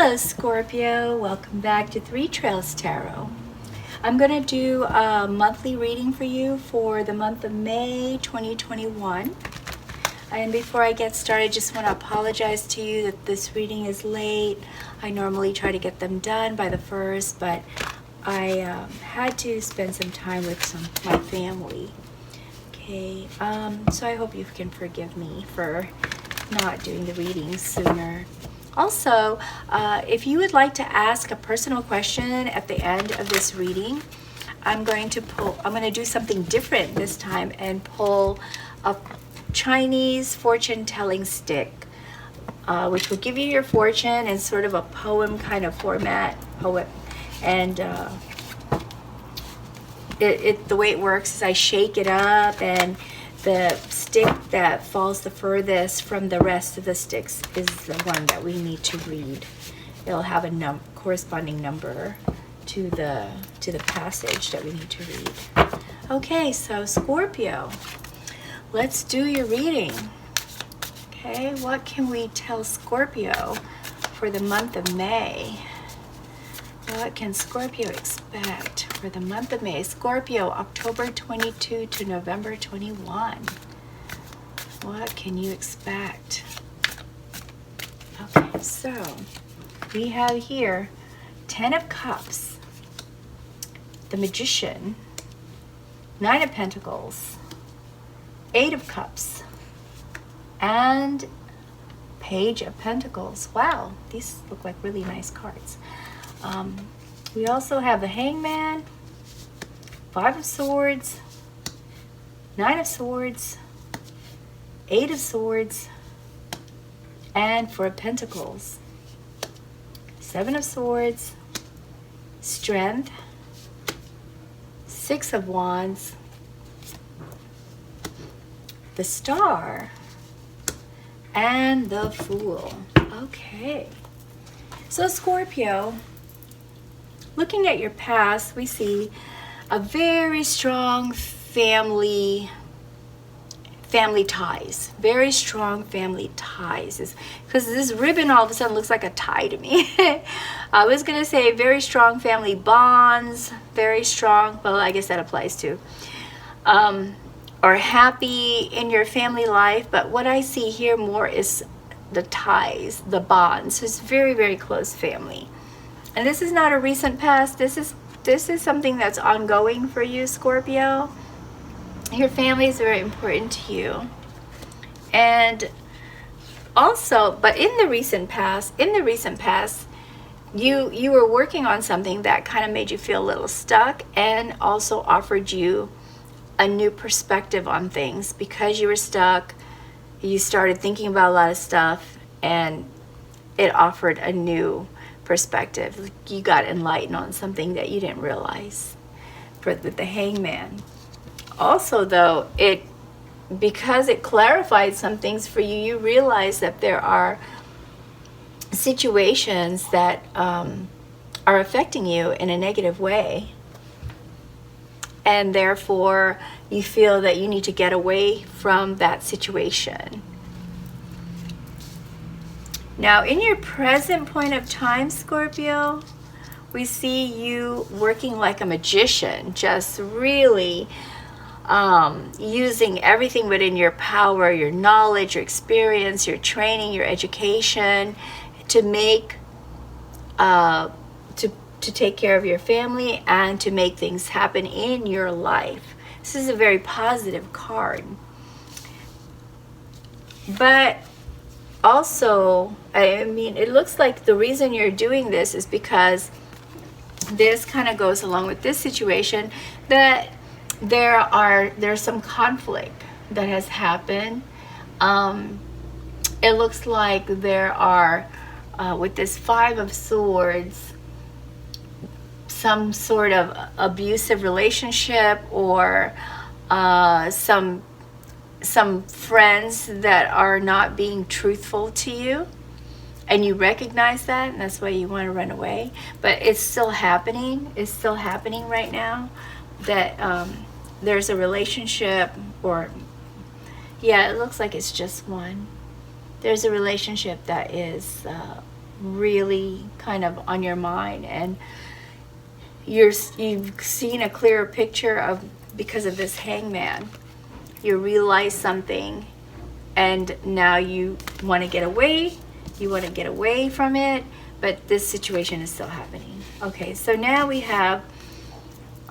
Hello Scorpio, welcome back to Three Trails Tarot. I'm going to do a monthly reading for you for the month of May 2021. And before I get started, I just want to apologize to you that this reading is late. I normally try to get them done by the 1st, but I had to spend some time with my family. Okay, so I hope you can forgive me for not doing the readings sooner. Also, if you would like to ask a personal question at the end of this reading, I'm going to do something different this time and pull a Chinese fortune telling stick, which will give you your fortune in sort of a poem kind of format, and the way it works is I shake it up, and the stick that falls the furthest from the rest of the sticks is the one that we need to read. It'll have a corresponding number to the passage that we need to read. Okay, so Scorpio, let's do your reading. Okay, what can we tell Scorpio for the month of May? What can Scorpio expect for the month of May? Scorpio, October 22 to November 21. What can you expect? Okay, so we have here 10 of Cups, the Magician, 9 of Pentacles, 8 of Cups, and Page of Pentacles. Wow, these look like really nice cards. We also have the Hangman, 5 of Swords, 9 of Swords, 8 of Swords, and 4 of Pentacles, 7 of Swords, Strength, 6 of Wands, the Star, and the Fool. Okay, so Scorpio, looking at your past, we see a very strong family ties, very strong family ties. Because this ribbon all of a sudden looks like a tie to me. I was going to say very strong family bonds, very strong, well, I guess that applies to, or happy in your family life. But what I see here more is the ties, the bonds. So it's very, very close family. And this is not a recent past. This is something that's ongoing for you, Scorpio. Your family is very important to you. And also, but in the recent past, you were working on something that kind of made you feel a little stuck, and also offered you a new perspective on things. Because you were stuck, you started thinking about a lot of stuff, and it offered a new perspective. You got enlightened on something that you didn't realize with the Hangman. Also, though, because it clarified some things for you, you realize that there are situations that are affecting you in a negative way, and therefore you feel that you need to get away from that situation. Now, in your present point of time, Scorpio, we see you working like a magician, just really using everything within your power, your knowledge, your experience, your training, your education, to make, to take care of your family and to make things happen in your life. This is a very positive card. But also, I mean, it looks like the reason you're doing this is because this kind of goes along with this situation, that there's some conflict that has happened. It looks like there are, with this 5 of Swords, some sort of abusive relationship, or some friends that are not being truthful to you, and you recognize that, and that's why you want to run away. But it's still happening. It's still happening right now, that there's a relationship, or yeah, it looks like it's just one. There's a relationship that is really kind of on your mind, and you've seen a clearer picture of, because of this Hangman. You realize something, and now you want to get away. You want to get away from it, but this situation is still happening. Okay, so now we have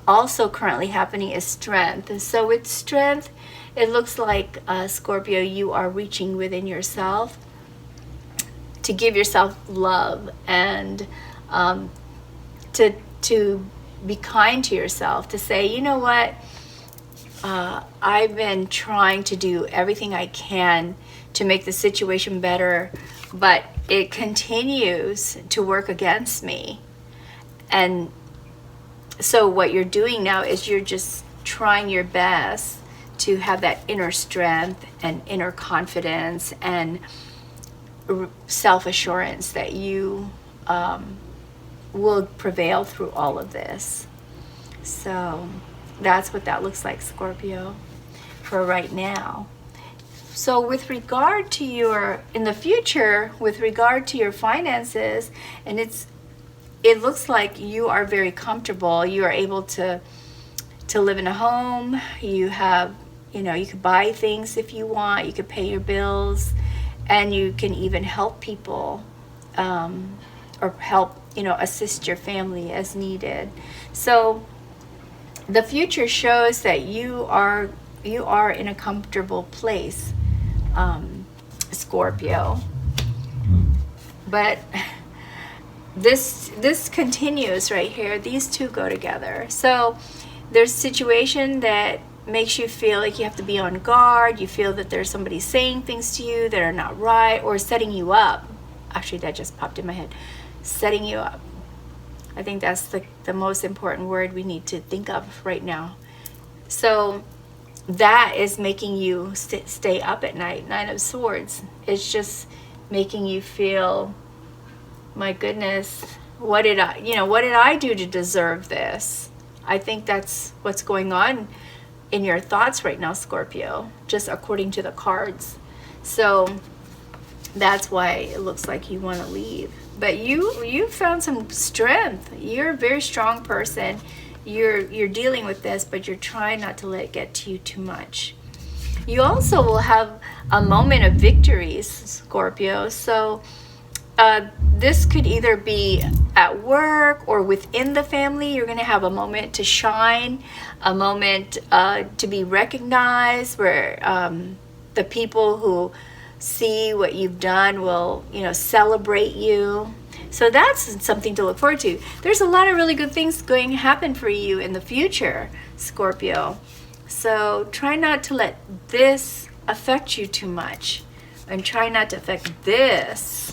also currently happening is strength. And so with strength, it looks like, Scorpio, you are reaching within yourself to give yourself love, and to be kind to yourself, to say, you know what, I've been trying to do everything I can to make the situation better, but it continues to work against me. And so what you're doing now is you're just trying your best to have that inner strength and inner confidence and self-assurance that you will prevail through all of this. So that's what that looks like, Scorpio, for right now. So with regard to your, in the future, with regard to your finances, and it looks like you are very comfortable. You are able to live in a home. You have, you could buy things if you want. You could pay your bills, and you can even help people, or help, assist your family as needed. So the future shows that you are in a comfortable place, Scorpio. But this continues right here. These two go together. So there's a situation that makes you feel like you have to be on guard. You feel that there's somebody saying things to you that are not right, or setting you up. Actually, that just popped in my head. Setting you up. I think that's the most important word we need to think of right now. So that is making you stay up at night. Nine of Swords. It's just making you feel, my goodness, what did I do to deserve this? I think that's what's going on in your thoughts right now, Scorpio, just according to the cards. So that's why it looks like you want to leave. But you found some strength. You're a very strong person. You're dealing with this, but you're trying not to let it get to you too much. You also will have a moment of victories, Scorpio. So this could either be at work or within the family. You're going to have a moment to shine, a moment to be recognized, where the people who see what you've done will, celebrate you. So that's something to look forward to. There's a lot of really good things going to happen for you in the future, Scorpio. So try not to let this affect you too much, and try not to affect this.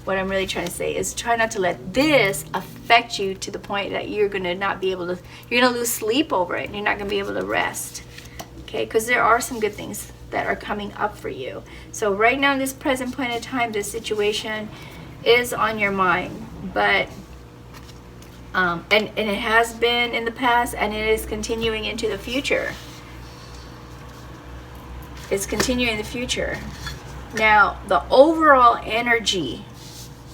What I'm really trying to say is try not to let this affect you to the point that you're going to not be able to, you're going to lose sleep over it, and you're not going to be able to rest. Okay, because there are some good things that are coming up for you. So right now, in this present point in time, this situation is on your mind, but and it has been in the past, and it is continuing into the future. It's continuing in the future. Now, the overall energy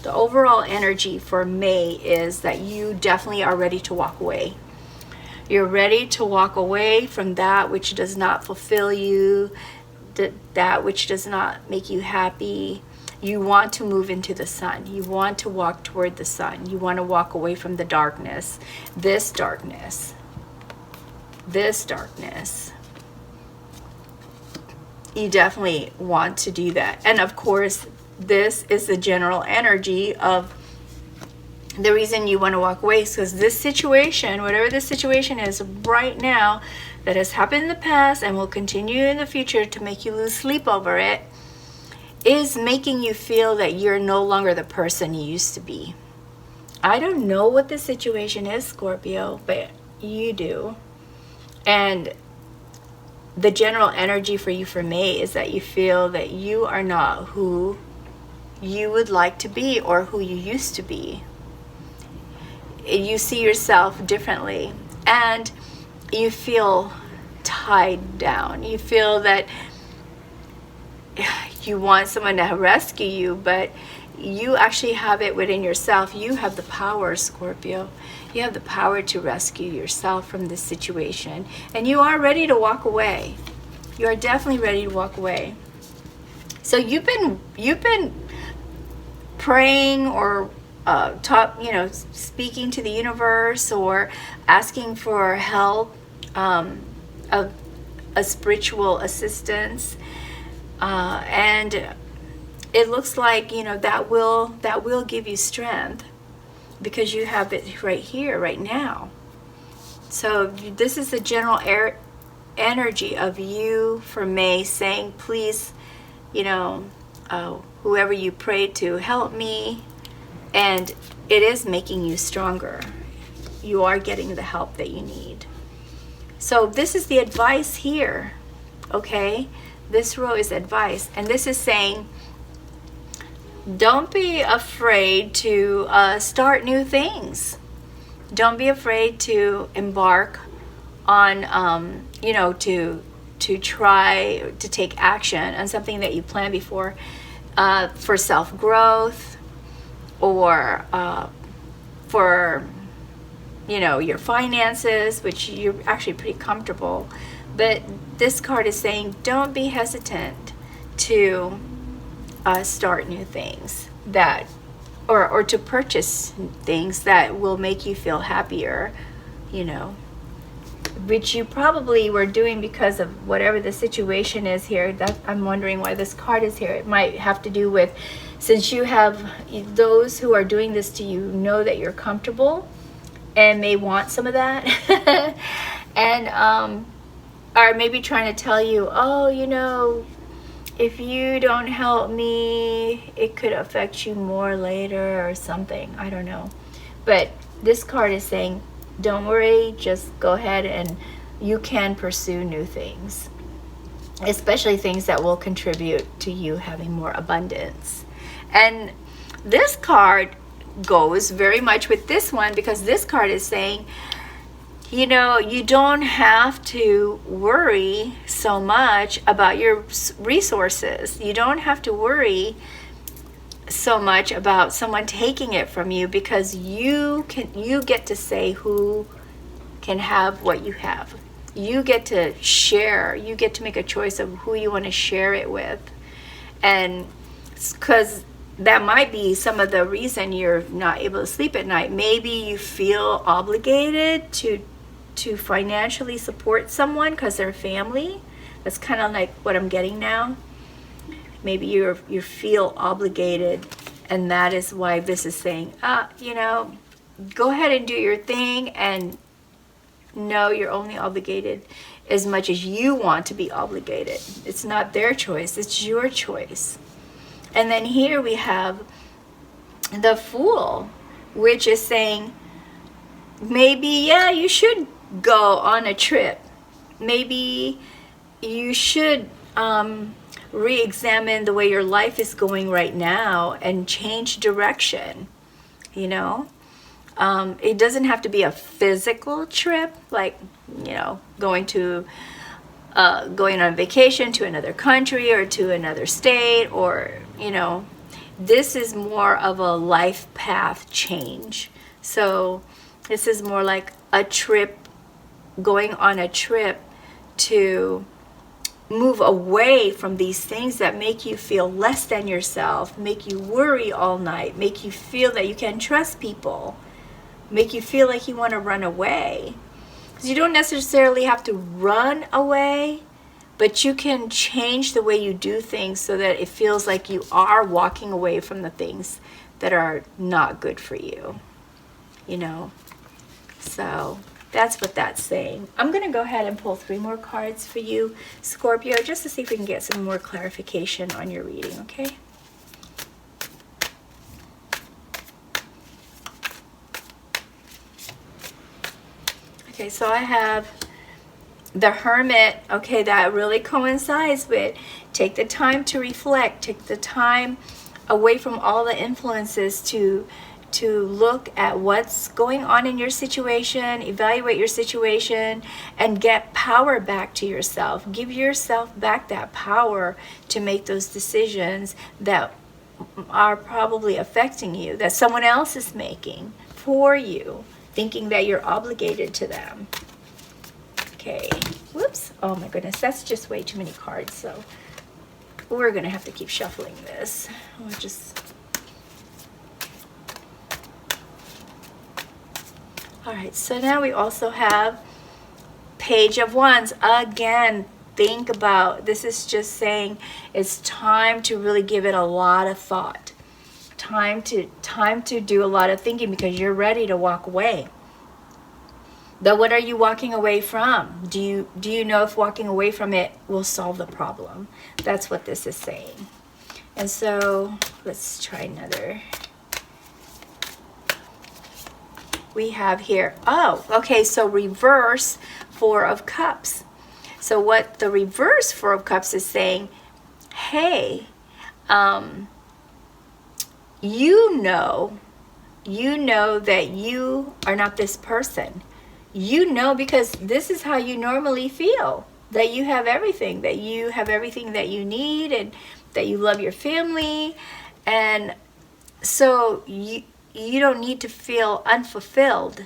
for May is that you definitely are ready to walk away. You're ready to walk away from that which does not fulfill you, that which does not make you happy. You want to move into the sun. You want to walk toward the sun. You want to walk away from the darkness. This darkness. You definitely want to do that. And of course, this is the general energy of the reason you want to walk away, is because this situation, whatever this situation is right now, that has happened in the past and will continue in the future to make you lose sleep over it, is making you feel that you're no longer the person you used to be. I don't know what the situation is, Scorpio, but you do. And the general energy for you for May is that you feel that you are not who you would like to be or who you used to be. You see yourself differently, and you feel tied down. You feel that you want someone to rescue you, but you actually have it within yourself. You have the power, Scorpio. You have the power to rescue yourself from this situation. And you are ready to walk away. You are definitely ready to walk away. So you've been praying or speaking to the universe or asking for help, of a spiritual assistance, and it looks like that will give you strength, because you have it right here, right now. So this is the general energy of you for May, saying, please, whoever you prayed to, help me. And it is making you stronger. You are getting the help that you need. So this is the advice here, okay? This row is advice. And this is saying, don't be afraid to start new things. Don't be afraid to embark on, to try to take action on something that you planned before, for self-growth, or for your finances, which you're actually pretty comfortable. But this card is saying, don't be hesitant to start new things that, or to purchase things that will make you feel happier, which you probably were doing because of whatever the situation is here. That I'm wondering why this card is here. It might have to do with, since you have those who are doing this to you, know that you're comfortable and may want some of that, and are maybe trying to tell you, oh, if you don't help me, it could affect you more later or something. I don't know. But this card is saying, don't worry, just go ahead and you can pursue new things, especially things that will contribute to you having more abundance. And this card goes very much with this one, because this card is saying, you don't have to worry so much about your resources. You don't have to worry so much about someone taking it from you, because you get to say who can have what you have. You get to share. You get to make a choice of who you want to share it with. And because that might be some of the reason you're not able to sleep at night. Maybe you feel obligated to financially support someone because they're family. That's kind of like what I'm getting now. Maybe you feel obligated, and that is why this is saying, go ahead and do your thing, and no, you're only obligated as much as you want to be obligated. It's not their choice, it's your choice. And then here we have the Fool, which is saying, maybe, you should go on a trip. Maybe you should re-examine the way your life is going right now and change direction. It doesn't have to be a physical trip, like going on vacation to another country or to another state, or this is more of a life path change. So this is more like a trip, going on a trip to move away from these things that make you feel less than yourself, make you worry all night, make you feel that you can't trust people, make you feel like you want to run away. Because you don't necessarily have to run away, but you can change the way you do things so that it feels like you are walking away from the things that are not good for you. So that's what that's saying. I'm going to go ahead and pull 3 more cards for you, Scorpio, just to see if we can get some more clarification on your reading, okay? Okay, so I have the Hermit, okay, that really coincides with take the time to reflect, take the time away from all the influences to look at what's going on in your situation, evaluate your situation, and get power back to yourself. Give yourself back that power to make those decisions that are probably affecting you, that someone else is making for you, thinking that you're obligated to them. Okay, whoops, oh my goodness, that's just way too many cards, so we're gonna have to keep shuffling this. We'll just... All right, so now we also have Page of Wands. Again, think about, this is just saying it's time to really give it a lot of thought. Time to do a lot of thinking, because you're ready to walk away. But what are you walking away from? Do you know if walking away from it will solve the problem? That's what this is saying. And so let's try another. We have here, oh, okay, so reverse Four of Cups. So what the reverse Four of Cups is saying, hey, you know that you are not this person. You know, because this is how you normally feel, that you have everything, that you need, and that you love your family. And so you don't need to feel unfulfilled.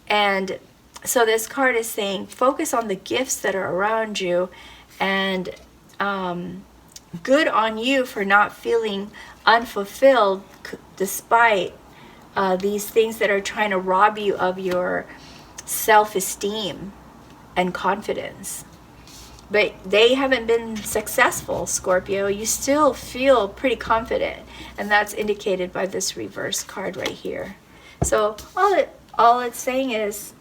And so this card is saying, focus on the gifts that are around you, and good on you for not feeling unfulfilled despite these things that are trying to rob you of your self-esteem and confidence. But they haven't been successful, Scorpio. You still feel pretty confident, and that's indicated by this reverse card right here. So all it's saying is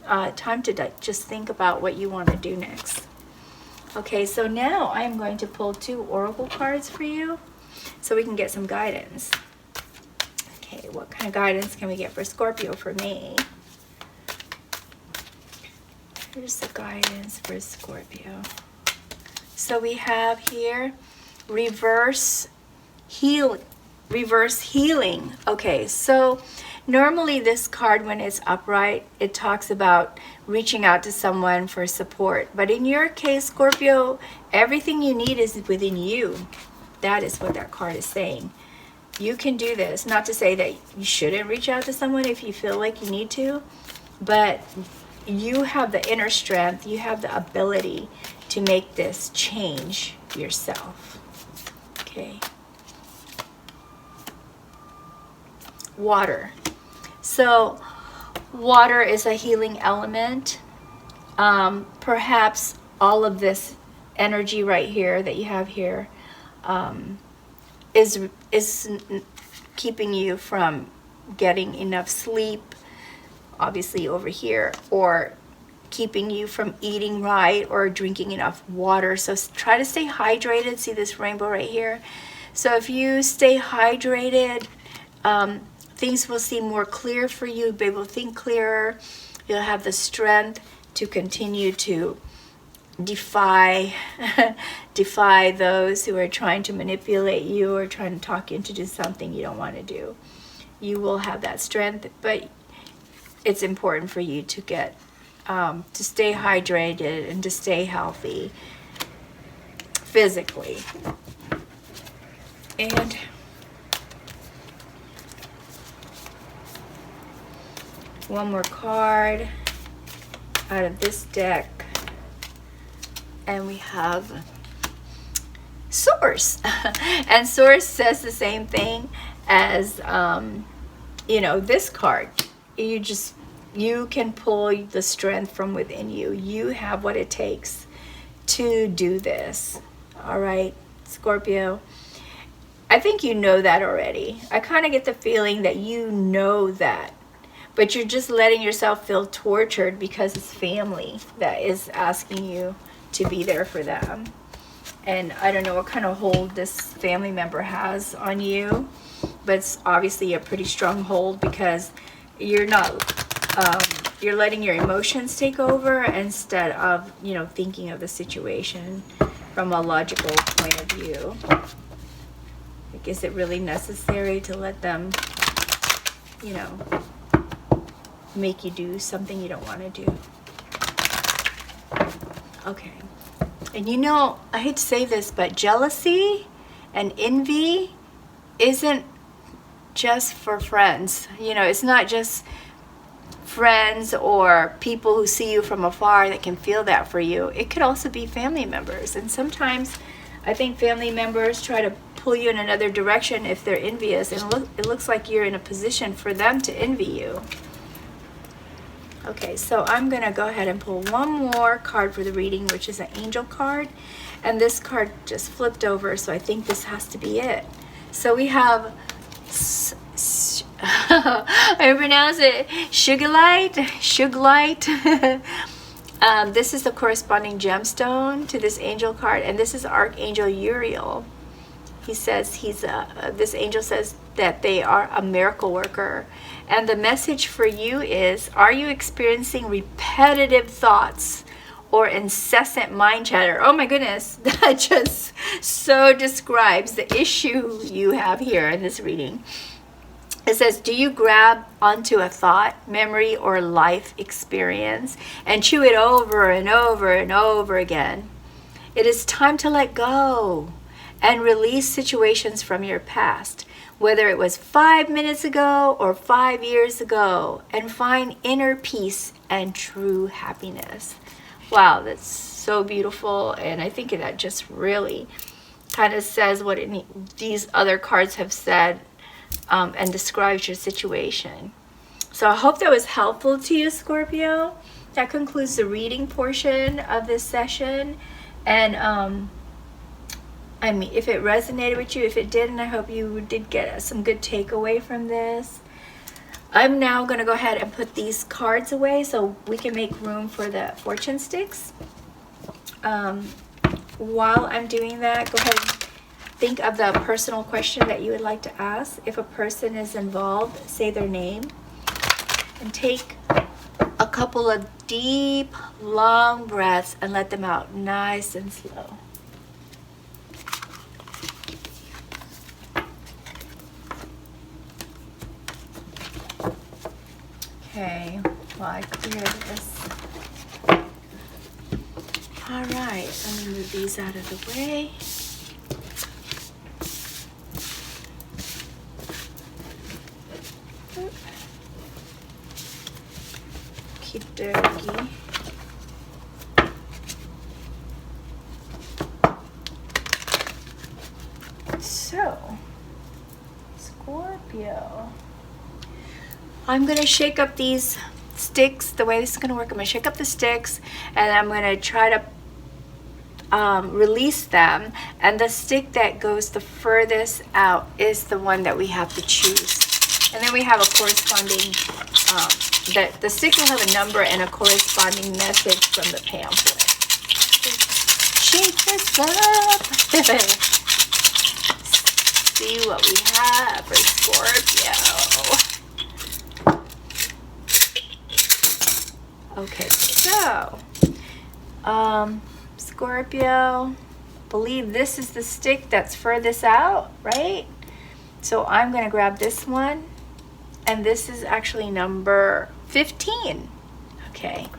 time to just think about what you want to do next. Okay, so now I'm going to pull 2 oracle cards for you so we can get some guidance. Okay, what kind of guidance can we get for Scorpio for me? Here's the guidance for Scorpio. So we have here reverse healing. Okay, so normally this card, when it's upright, it talks about reaching out to someone for support. But in your case, Scorpio, everything you need is within you. That is what that card is saying. You can do this. Not to say that you shouldn't reach out to someone if you feel like you need to, but you have the inner strength, you have the ability to make this change yourself. Okay. Water. So water is a healing element. Perhaps all of this energy right here that you have here is keeping you from getting enough sleep, obviously over here, or keeping you from eating right or drinking enough water. So try to stay hydrated. See this rainbow right here? So if you stay hydrated, things will seem more clear for you. You'll be able to think clearer. You'll have the strength to continue to defy those who are trying to manipulate you or trying to talk you into do something you don't want to do. You will have that strength, but it's important for you to get to stay hydrated and to stay healthy physically. And one more card out of this deck, and we have Source. And Source says the same thing as this card. You can pull the strength from within you. You have what it takes to do this. All right, Scorpio. I think you know that already. I kind of get the feeling that you know that, but you're just letting yourself feel tortured because it's family that is asking you to be there for them. And I don't know what kind of hold this family member has on you, but it's obviously a pretty strong hold, because you're not you're letting your emotions take over instead of thinking of the situation from a logical point of view. Like, is it really necessary to let them make you do something you don't want to do? Okay. And I hate to say this, but jealousy and envy isn't just for friends. You know, it's not just friends or people who see you from afar that can feel that for you. It could also be family members. And sometimes I think family members try to pull you in another direction if they're envious. And it looks like you're in a position for them to envy you. Okay, so I'm going to go ahead and pull one more card for the reading, which is an angel card. And this card just flipped over, so I think this has to be it. So we have, I pronounce it Sugarlight. This is the corresponding gemstone to this angel card, and this is Archangel Uriel. He says this angel says that they are a miracle worker. And the message for you is, are you experiencing repetitive thoughts or incessant mind chatter? Oh my goodness, that just so describes the issue you have here in this reading. It says, do you grab onto a thought, memory, or life experience and chew it over and over and over again? It is time to let go and release situations from your past, whether it was 5 minutes ago or 5 years ago, and find inner peace and true happiness. Wow, that's so beautiful, and I think that just really kind of says what these other cards have said, and describes your situation. So I hope that was helpful to you, Scorpio. That concludes the reading portion of this session, and I mean, if it resonated with you, if it didn't, I hope you did get some good takeaway from this. I'm now going to go ahead and put these cards away so we can make room for the fortune sticks. While I'm doing that, go ahead and think of the personal question that you would like to ask. If a person is involved, say their name. And take a couple of deep, long breaths and let them out nice and slow. Okay, well, I clear this. All right, let me move these out of the way. Okey-dokey. So, Scorpio. I'm going to shake up these sticks. The way this is going to work, I'm going to shake up the sticks and I'm going to try to release them. And the stick that goes the furthest out is the one that we have to choose. And then we have a corresponding, the stick will have a number and a corresponding message from the pamphlet. Shake this up. See what we have for Scorpio. Okay, so Scorpio, believe this is the stick that's furthest out, right? So I'm going to grab this one, and this is actually number 15. Okay,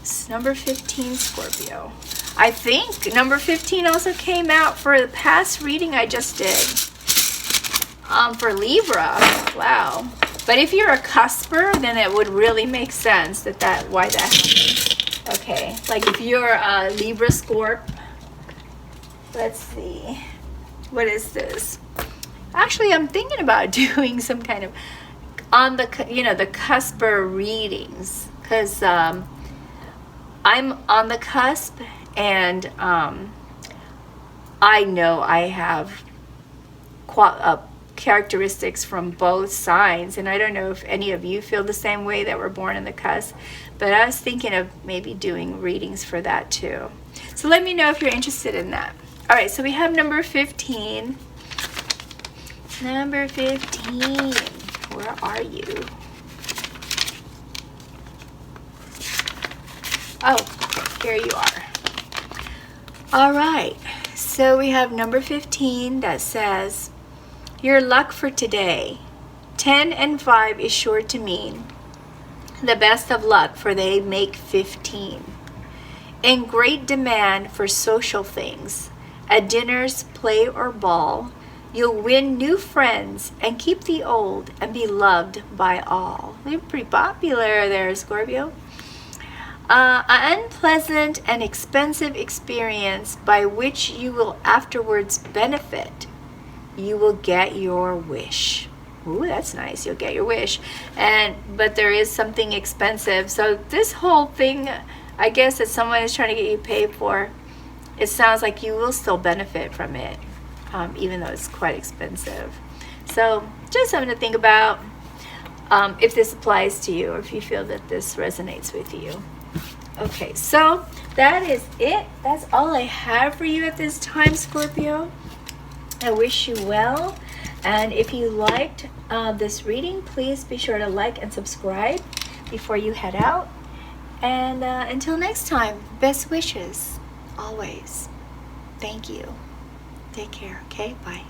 so number 15, Scorpio. I think number 15 also came out for the past reading I just did for Libra. Wow. But if you're a cusper, then it would really make sense why that happens. Okay, like if you're a Libra Scorp, let's see, what is this? Actually, I'm thinking about doing some kind of on the cusper readings, because I'm on the cusp, and I know I have characteristics from both signs, and I don't know if any of you feel the same way that were born in the cusp, but I was thinking of maybe doing readings for that too. So let me know if you're interested in that. All right, so we have number 15. Number 15, where are you? Oh, here you are. All right, so we have number 15 that says, your luck for today, 10 and 5 is sure to mean the best of luck, for they make 15. In great demand for social things, at dinners, play or ball, You'll win new friends and keep the old and be loved by all. You're pretty popular there, Scorpio. An unpleasant and expensive experience by which you will afterwards benefit. You will get your wish. Ooh, that's nice. You'll get your wish. But there is something expensive. So this whole thing, I guess, that someone is trying to get you paid for, it sounds like you will still benefit from it, even though it's quite expensive. So just something to think about if this applies to you or if you feel that this resonates with you. Okay, so that is it. That's all I have for you at this time, Scorpio. I wish you well. And if you liked this reading, please be sure to like and subscribe before you head out. And until next time, best wishes, always. Thank you. Take care, okay? Bye.